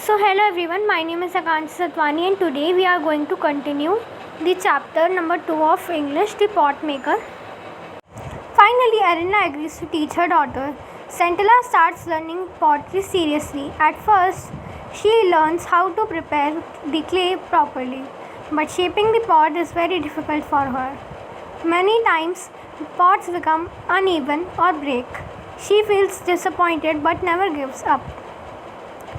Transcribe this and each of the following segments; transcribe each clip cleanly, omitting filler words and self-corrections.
So hello everyone, my name is Akanshi Satwani and today we are going to continue the chapter number 2 of English, the pot maker. Finally, Arina agrees to teach her daughter. Centilla starts learning pottery seriously. At first, she learns how to prepare the clay properly, but shaping the pot is very difficult for her. Many times, pots become uneven or break. She feels disappointed but never gives up.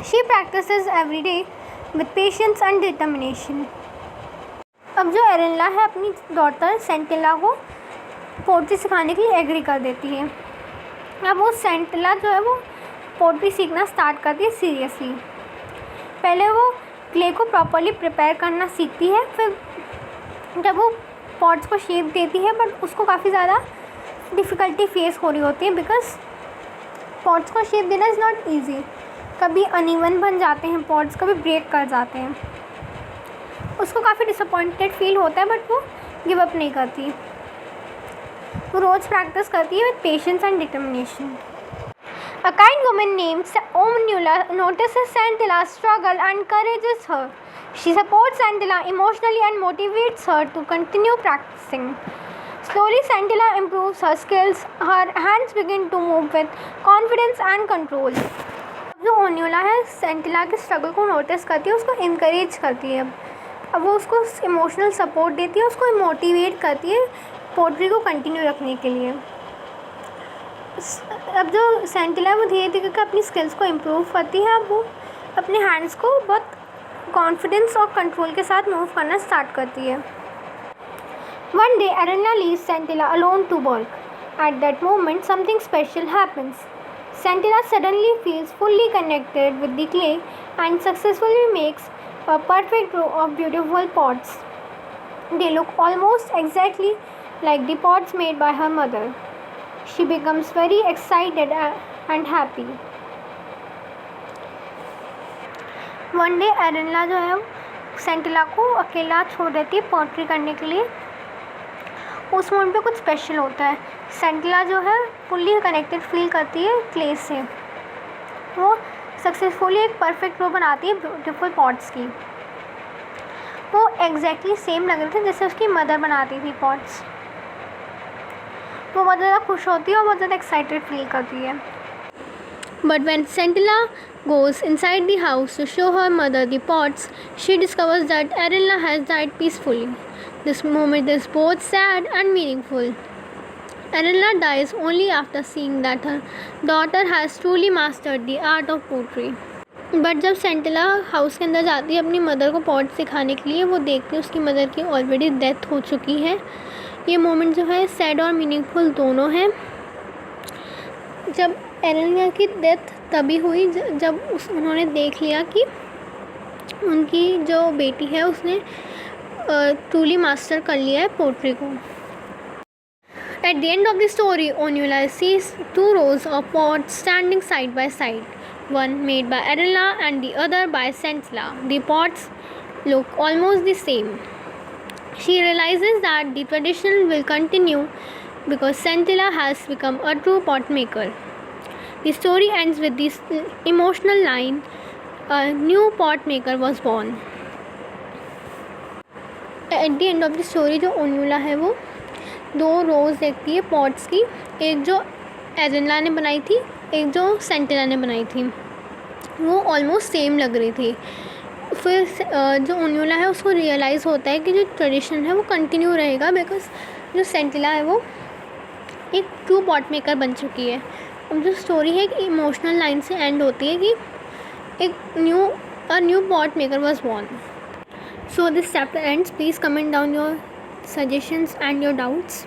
She practices every day with patience and determination. अब जो एरिनला है अपनी daughter सेंटिला को pottery सिखाने के लिए agree कर देती है. अब वो सेंटिला जो है वो पोट्री सीखना स्टार्ट करती है सीरियसली. पहले वो क्ले को प्रॉपरली प्रिपेयर करना सीखती है. फिर जब वो पॉट्स को शेप देती है बट उसको काफ़ी ज़्यादा डिफ़िकल्टी फेस हो रही होती है बिकॉज पॉट्स को शेप देना इज़ नॉट ईजी. कभी अनइवन बन जाते हैं पॉट्स, कभी ब्रेक कर जाते हैं. उसको काफ़ी डिसअपॉइंटेड फील होता है बट वो गिव अप नहीं करती. वो रोज़ प्रैक्टिस करती है with patience and determination. A kind woman named Omnula notices Sentilla's struggle and encourages her. She supports Sentilla emotionally and motivates her to continue practicing. Slowly, Sentilla improves her skills. Her hands begin to move with confidence and control. जो ओन्यूला है सेंटिला के struggle को notice करती है, उसको encourage करती है. अब वो उसको इमोशनल सपोर्ट देती है, उसको मोटिवेट करती है पोट्री को कंटिन्यू रखने के लिए. अब जो सेंटिला है वो धीरे धीरे करके अपनी स्किल्स को इम्प्रूव करती है. अब वो अपने हैंड्स को बहुत कॉन्फिडेंस और कंट्रोल के साथ मूव करना स्टार्ट करती है. One day Arena leaves Centilla alone to work. At that moment something special happens. Centilla suddenly feels fully connected with the clay and successfully makes a perfect row of beautiful pots. They look almost exactly like the pots made by her mother. She becomes very excited and happy. One day एरिनला जो है सेंटिला को अकेला छोड़ देती है pottery करने के लिए. उस मोमेंट पे कुछ स्पेशल होता है. सेंटिला जो है फुल्ली कनेक्टेड फील करती है क्ले से. वो सक्सेसफुली एक परफेक्ट रो बनाती है ब्यूटीफुल पॉट्स की. वो एग्जैक्टली सेम लग रहे थे जैसे उसकी मदर बनाती थी पॉट्स. वो बहुत ज़्यादा खुश होती है और बहुत ज़्यादा एक्साइटेड फील करती है. But when Centilla goes inside the house to show her mother the pots, she discovers that Arina has died peacefully. This moment is both sad and meaningful. Arina dies only after seeing that her daughter has truly mastered the art of pottery. But जब सेंटिला house के अंदर जाती है अपनी mother को pot सिखाने के लिए, वो देखती है उसकी मदर की ऑलरेडी डेथ हो चुकी है. ये मोमेंट जो है सैड और मीनिंगफुल दोनों हैं. जब एरिना की डेथ तभी हुई जब उन्होंने देख लिया कि उनकी जो बेटी है उसने ट्रूली मास्टर कर लिया है पोट्री को. At the end of the story, Onula sees two rows of pots standing side by side, one made by Arina and the other by Centilla. The pots look almost the same. She realizes that the tradition will continue because Centilla has become a true pot maker. The story ends with this emotional line, a new pot maker was born. At the end of the story, जो ओन्यूला है वो दो रोज़ देखती है pots की. एक जो एरिनला ने बनाई थी, एक जो सेंटिला ने बनाई थी. वो ऑलमोस्ट सेम लग रही थी. फिर जो ओन्यूला है उसको रियलाइज़ होता है कि जो ट्रेडिशन है वो कंटिन्यू रहेगा बिकॉज जो सेंटिला है वो एक ट्रू पॉट मेकर बन चुकी है. अब जो स्टोरी है एक इमोशनल लाइन से एंड होती है कि एक new pot maker was born. So this chapter ends. Please comment down your suggestions and your doubts.